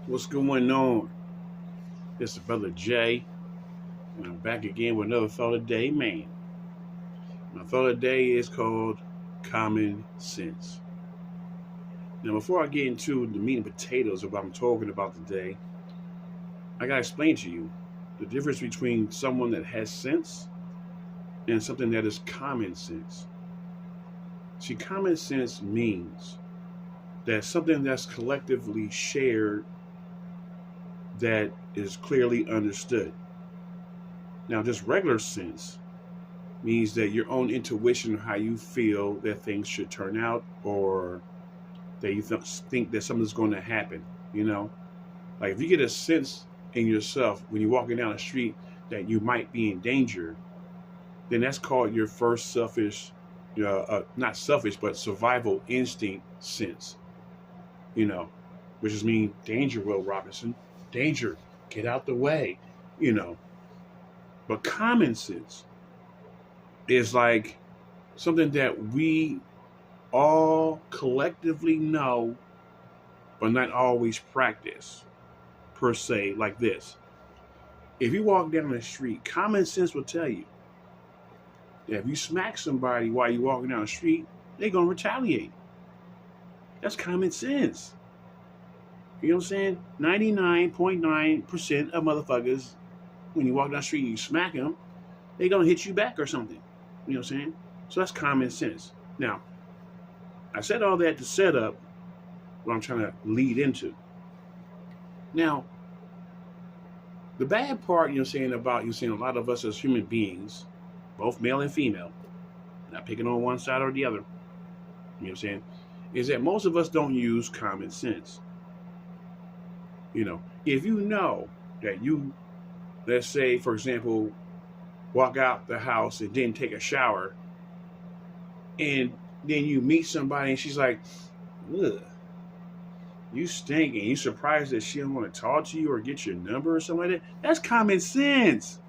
What's going on? This is Brother Jay, and I'm back again with another thought of the day, man. My thought of the day is called common sense. Now, before I get into the meat and potatoes of what I'm talking about today, I gotta explain to you the difference between someone that has sense and something that is common sense. See, common sense means that something that's collectively shared that is clearly understood. Now, just regular sense means that your own intuition of how you feel that things should turn out or that you think that something's going to happen. You know, like if you get a sense in yourself when you're walking down the street that you might be in danger, then that's called your first selfish, not selfish, but survival instinct sense. You know, which is mean danger, Will Robinson, danger, get out the way. You know, but common sense is like something that we all collectively know, but not always practice per se, like this. If you walk down the street, common sense will tell you that if you smack somebody while you're walking down the street, they're going to retaliate. That's common sense. You know what I'm saying? 99.9% of motherfuckers, when you walk down the street and you smack them, they're going to hit you back or something. You know what I'm saying? So that's common sense. Now, I said all that to set up what I'm trying to lead into. Now, the bad part, about a lot of us as human beings, both male and female, not picking on one side or the other, you know what I'm saying, is that most of us don't use common sense. You know, if you know that you, let's say, for example, walk out the house and didn't take a shower, and then you meet somebody and she's like, ugh, you stink, and you surprised that she don't want to talk to you or get your number or something like that, that's common sense.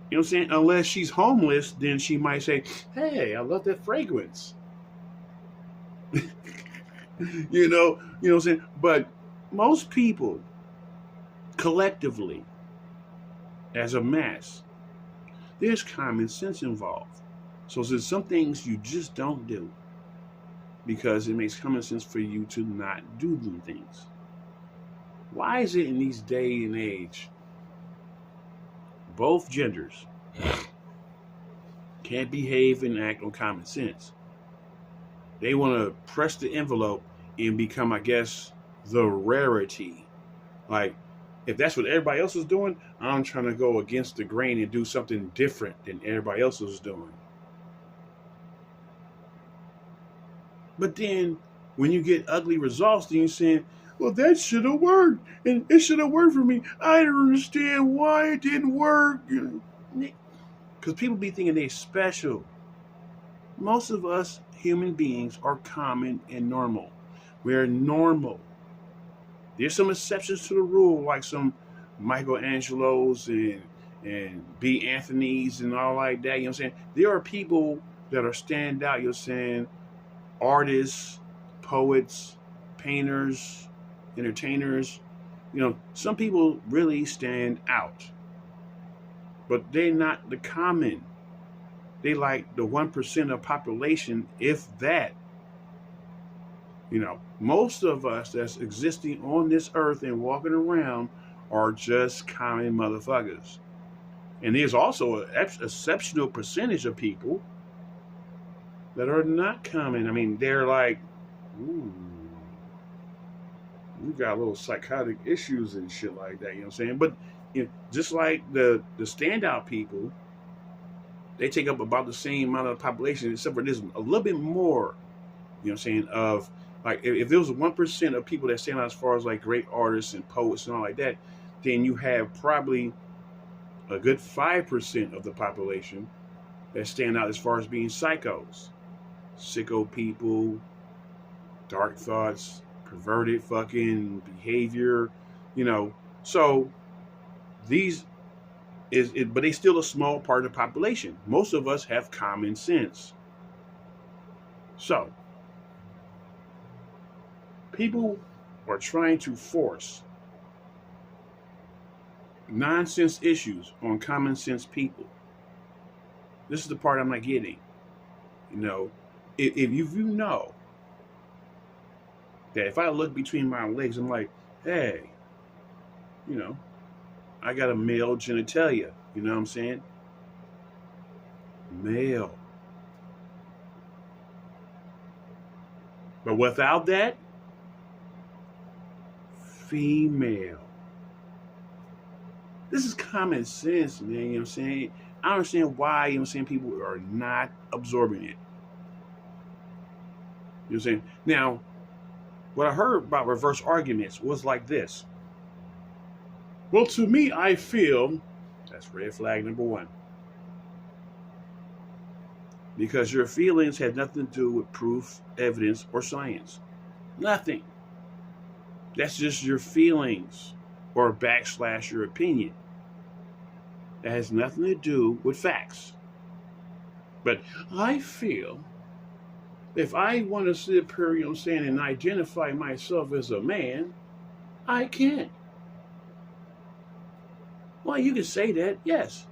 You know what I'm saying? Unless she's homeless, then she might say, hey, I love that fragrance. You know what I'm saying? But most people collectively, as a mass, there's common sense involved. So there's some things you just don't do because it makes common sense for you to not do them things. Why is it in these day and age, both genders can't behave and act on common sense? They want to press the envelope and become, I guess, the rarity. Like, if that's what everybody else is doing, I'm trying to go against the grain and do something different than everybody else is doing. But then when you get ugly results, then you're saying, well, that should have worked. And it should have worked for me. I don't understand why it didn't work. Because people be thinking they're special. Most of us human beings are common and normal. We're normal. There's some exceptions to the rule, like some Michelangelos and B. Anthony's and all like that. You know what I'm saying? There are people that are stand out, you're saying, artists, poets, painters, entertainers. You know, some people really stand out. But they're not the common. They like the 1% of population, if that. You know, most of us that's existing on this earth and walking around are just common motherfuckers. And there's also an exceptional percentage of people that are not common. I mean, they're like, ooh, you got little psychotic issues and shit like that, you know what I'm saying? But just like the standout people, they take up about the same amount of the population, except for there's a little bit more, you know what I'm saying, of like if there was 1% of people that stand out as far as like great artists and poets and all like that, then you have probably a good 5% of the population that stand out as far as being psychos, sicko people, dark thoughts, perverted fucking behavior, you know. So these but they still a small part of the population. Most of us have common sense. So people or trying to force nonsense issues on common sense people. This is the part I'm not getting. You know, if you know that if I look between my legs, I'm like, hey, you know, I got a male genitalia. You know what I'm saying? Male. But without that, female. This is common sense, man. You know what I'm saying? I understand why, you know what I'm saying, people are not absorbing it. You know what I'm saying? Now, what I heard about reverse arguments was like this. Well, to me, I feel that's red flag number one. Because your feelings have nothing to do with proof, evidence, or science. Nothing. That's just your feelings or / your opinion. That has nothing to do with facts. But I feel if I want to sit here, you know what I'm saying, and identify myself as a man, I can. Well, you can say that, yes.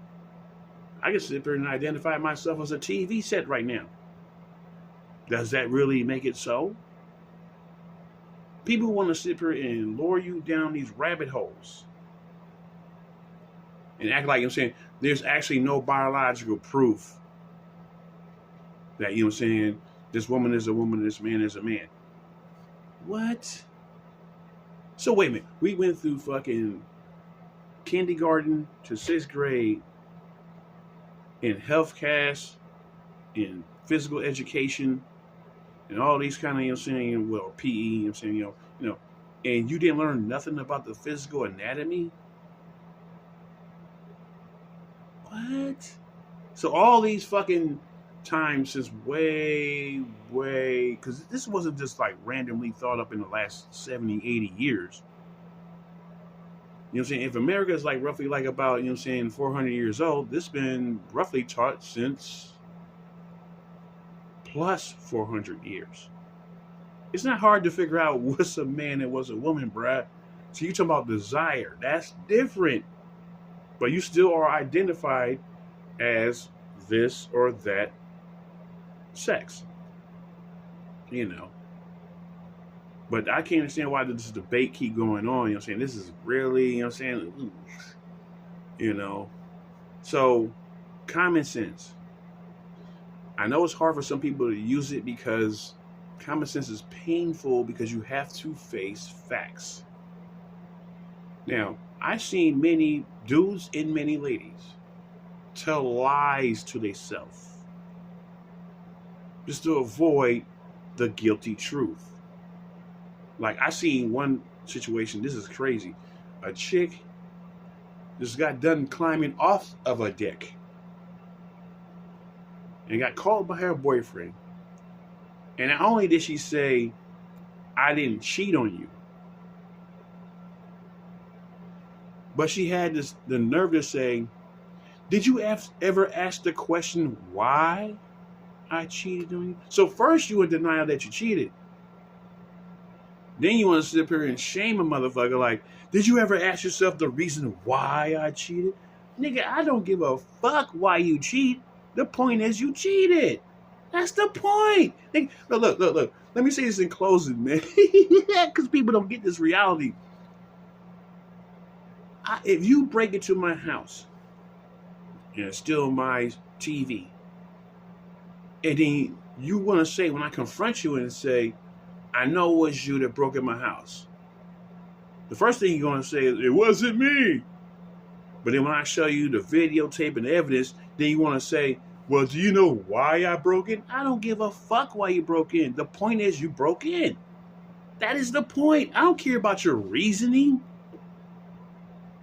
I can sit there and identify myself as a TV set right now. Does that really make it so? People want to sit here and lure you down these rabbit holes and act like, you know what I'm saying, there's actually no biological proof that, you know what I'm saying, this woman is a woman, this man is a man. What? So wait a minute. We went through fucking kindergarten to 6th grade in health class, in physical education, and all these kind of, you know what I'm saying, well, PE, you know what I'm saying, you know, and you didn't learn nothing about the physical anatomy? What? So all these fucking times since way, because this wasn't just like randomly thought up in the last 70, 80 years. You know what I'm saying? If America is like roughly like about, you know what I'm saying, 400 years old, this has been roughly taught since plus 400 years. It's not hard to figure out what's a man and what's a woman, bruh. So you talking about desire. That's different. But you still are identified as this or that sex. You know. But I can't understand why this debate keep going on. You know what I'm saying? This is really, you know what I'm saying? Ooh. You know. So, common sense. I know it's hard for some people to use it because common sense is painful because you have to face facts. Now, I've seen many dudes and many ladies tell lies to themselves just to avoid the guilty truth. Like, I seen one situation, this is crazy. A chick just got done climbing off of a deck and got called by her boyfriend. And not only did she say, I didn't cheat on you, but she had the nerve to say, did you ever ask the question why I cheated on you? So first you were in denial that you cheated. Then you want to sit up here and shame a motherfucker like, did you ever ask yourself the reason why I cheated? Nigga, I don't give a fuck why you cheat. The point is you cheated. That's the point. Look. Let me say this in closing, man. Because people don't get this reality. If you break into my house and steal my TV, and then you want to say, when I confront you and say, I know it was you that broke in my house, the first thing you're going to say is, it wasn't me. But then when I show you the videotape and the evidence, then you want to say, well, do you know why I broke in? I don't give a fuck why you broke in. The point is you broke in. That is the point. I don't care about your reasoning. You know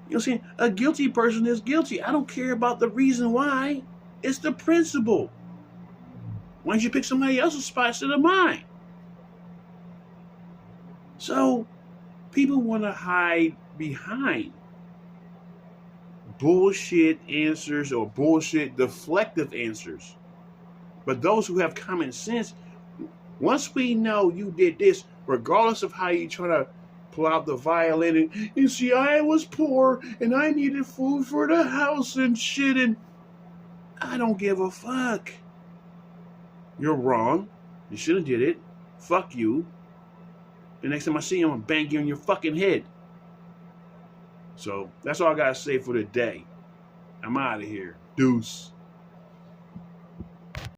what I'm saying? A guilty person is guilty. I don't care about the reason why. It's the principle. Why don't you pick somebody else's spot instead of mine? So, people want to hide behind bullshit answers or bullshit deflective answers. But those who have common sense, once we know you did this, regardless of how you try to pull out the violin and you see, I was poor and I needed food for the house and shit, and I don't give a fuck. You're wrong. You should have did it. Fuck you. The next time I see you, I'm gonna bang you in your fucking head. So that's all I gotta say for today. I'm out of here. Deuce.